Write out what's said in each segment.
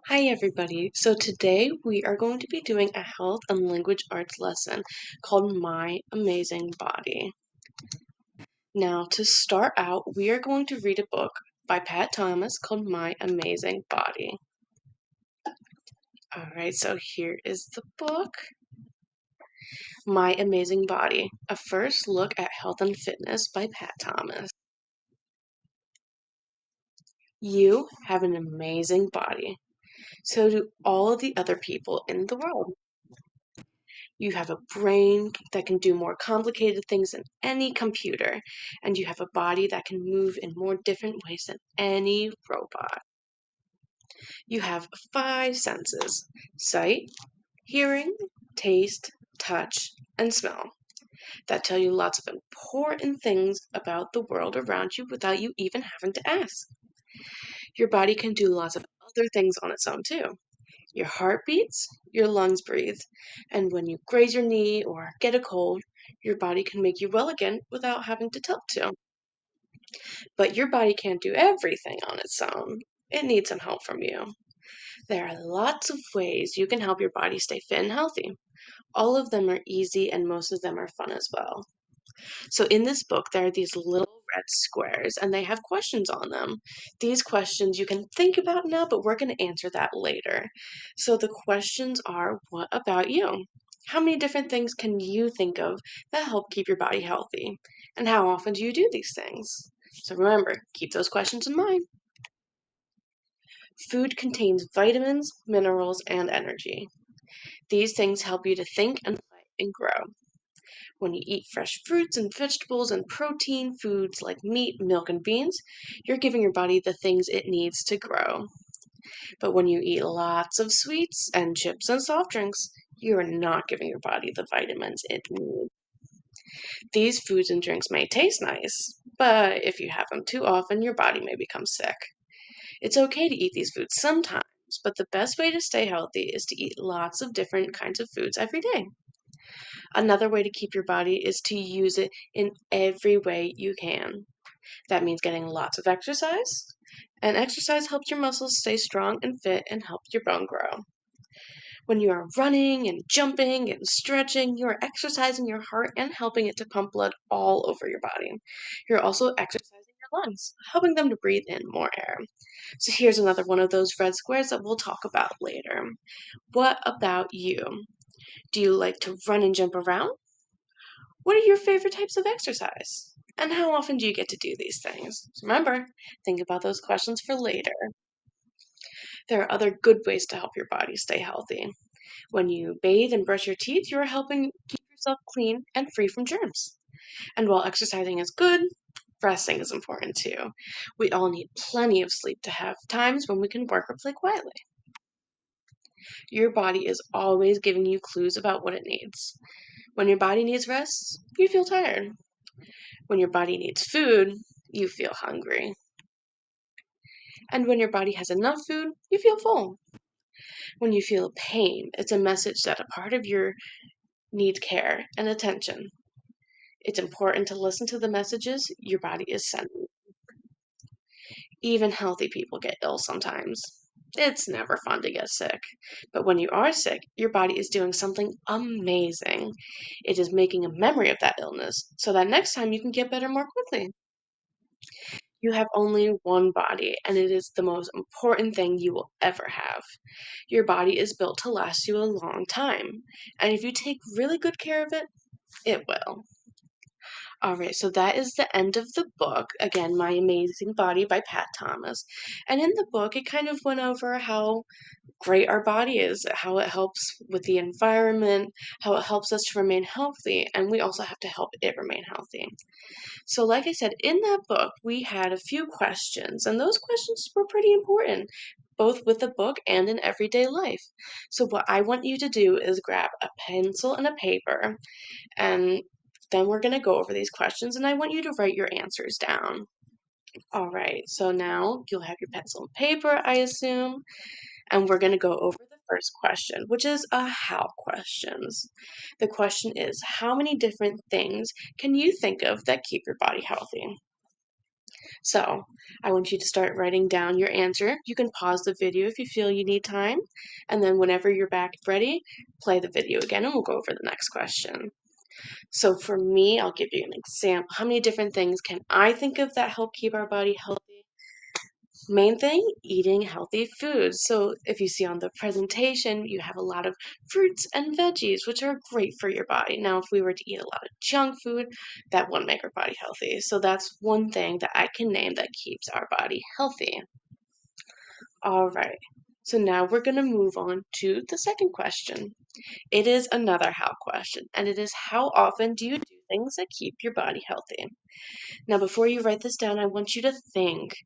Hi, everybody. So today we are going to be doing a health and language arts lesson called My Amazing Body. Now, to start out, we are going to read a book by Pat Thomas called My Amazing Body. All right, so here is the book, My Amazing Body, a first look at health and fitness by Pat Thomas. You have an amazing body. So do all of the other people in the world. You have a brain that can do more complicated things than any computer, and you have a body that can move in more different ways than any robot. You have five senses: sight, hearing, taste, touch, and smell that tell you lots of important things about the world around you without you even having to ask. Your body can do lots of other things on its own, too. Your heart beats, your lungs breathe, and when you graze your knee or get a cold, your body can make you well again without having to tell it to. But your body can't do everything on its own. It needs some help from you. There are lots of ways you can help your body stay fit and healthy. All of them are easy and most of them are fun as well. So in this book, there are these little red squares and they have questions on them. These questions you can think about now, but we're going to answer that later. So the questions are, what about you? How many different things can you think of that help keep your body healthy? And how often do you do these things? So remember, keep those questions in mind. Food contains vitamins, minerals, and energy. These things help you to think and play and grow. When you eat fresh fruits and vegetables and protein foods like meat, milk, and beans, you're giving your body the things it needs to grow. But when you eat lots of sweets and chips and soft drinks, you are not giving your body the vitamins it needs. These foods and drinks may taste nice, but if you have them too often, your body may become sick. It's okay to eat these foods sometimes, but the best way to stay healthy is to eat lots of different kinds of foods every day. Another way to keep your body is to use it in every way you can. That means getting lots of exercise, and exercise helps your muscles stay strong and fit and helps your bone grow. When you are running and jumping and stretching, you are exercising your heart and helping it to pump blood all over your body. You're also exercising your lungs, helping them to breathe in more air. So here's another one of those red squares that we'll talk about later. What about you? Do you like to run and jump around? What are your favorite types of exercise? And how often do you get to do these things? So remember, think about those questions for later. There are other good ways to help your body stay healthy. When you bathe and brush your teeth, you are helping keep yourself clean and free from germs. And while exercising is good, resting is important too. We all need plenty of sleep to have times when we can work or play quietly. Your body is always giving you clues about what it needs. When your body needs rest, you feel tired. When your body needs food, you feel hungry. And when your body has enough food, you feel full. When you feel pain, it's a message that a part of your needs care and attention. It's important to listen to the messages your body is sending. Even healthy people get ill sometimes. It's never fun to get sick. But when you are sick, your body is doing something amazing. It is making a memory of that illness so that next time you can get better more quickly. You have only one body, and it is the most important thing you will ever have. Your body is built to last you a long time, and if you take really good care of it, it will. All right, so that is the end of the book. Again, My Amazing Body by Pat Thomas. And in the book, it kind of went over how great our body is, how it helps with the environment, how it helps us to remain healthy, and we also have to help it remain healthy. So, like I said, in that book, we had a few questions, and those questions were pretty important, both with the book and in everyday life. So, what I want you to do is grab a pencil and a paper, and then we're going to go over these questions, and I want you to write your answers down. All right, so now you'll have your pencil and paper, I assume, and we're going to go over the first question, which is a how questions. The question is, how many different things can you think of that keep your body healthy? So, I want you to start writing down your answer. You can pause the video if you feel you need time, and then whenever you're back ready, play the video again and we'll go over the next question. So, for me, I'll give you an example. How many different things can I think of that help keep our body healthy? Main thing, eating healthy foods. So if you see on the presentation, you have a lot of fruits and veggies, which are great for your body. Now, if we were to eat a lot of junk food, that wouldn't make our body healthy. So that's one thing that I can name that keeps our body healthy. All right. So now we're going to move on to the second question. It is another how question, and it is how often do you do things that keep your body healthy? Now, before you write this down, I want you to think.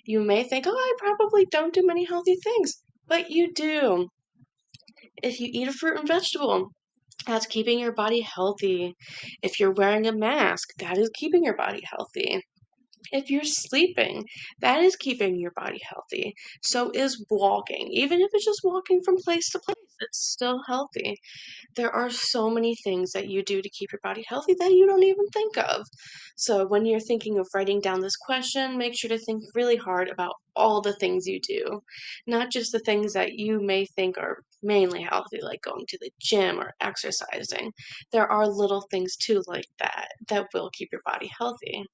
You may think, oh, I probably don't do many healthy things, but you do. If you eat a fruit and vegetable, that's keeping your body healthy. If you're wearing a mask, that is keeping your body healthy. If you're sleeping, that is keeping your body healthy. So is walking. Even if it's just walking from place to place, it's still healthy. There are so many things that you do to keep your body healthy that you don't even think of. So when you're thinking of writing down this question, make sure to think really hard about all the things you do, not just the things that you may think are mainly healthy, like going to the gym or exercising. There are little things too like that that will keep your body healthy.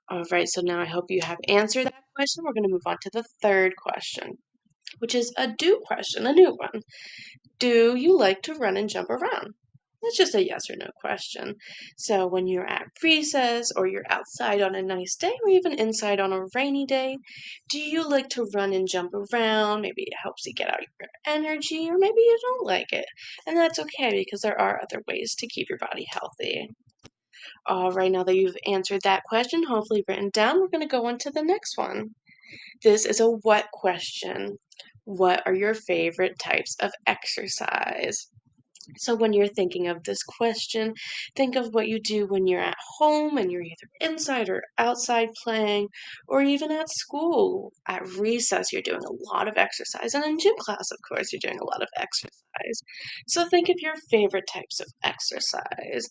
All right, so now I hope you have answered that question. We're going to move on to the third question, which is a do question, a new one. Do you like to run and jump around? That's just a yes or no question. So, when you're at recess or you're outside on a nice day or even inside on a rainy day, do you like to run and jump around? Maybe it helps you get out your energy, or maybe you don't like it. And that's okay because there are other ways to keep your body healthy. All right, now that you've answered that question, hopefully written down, we're going to go on to the next one. This is a what question. What are your favorite types of exercise? So, when you're thinking of this question, think of what you do when you're at home and you're either inside or outside playing, or even at school. At recess, you're doing a lot of exercise, and in gym class, of course, you're doing a lot of exercise. So, think of your favorite types of exercise.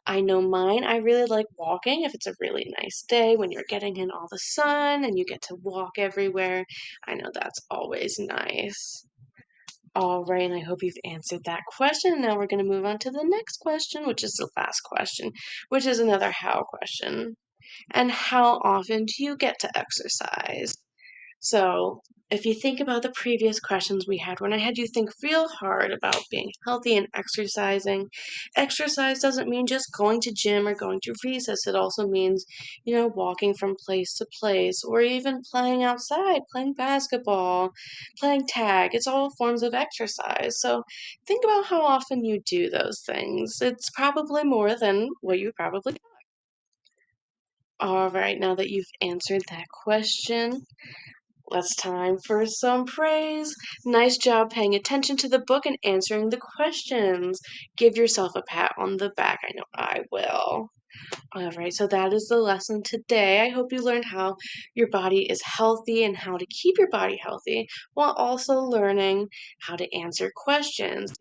I know mine, I really like walking if it's a really nice day when you're getting in all the sun and you get to walk everywhere. I know that's always nice. All right, and I hope you've answered that question. Now we're going to move on to the next question, which is the last question, which is another how question. And how often do you get to exercise? So, if you think about the previous questions we had, when I had you think real hard about being healthy and exercising, exercise doesn't mean just going to gym or going to recess. It also means, walking from place to place or even playing outside, playing basketball, playing tag. It's all forms of exercise. So, think about how often you do those things. It's probably more than what you probably. All right, now that you've answered that question, it's time for some praise. Nice job paying attention to the book and answering the questions. Give yourself a pat on the back. I know I will. All right, so that is the lesson today. I hope you learned how your body is healthy and how to keep your body healthy while also learning how to answer questions.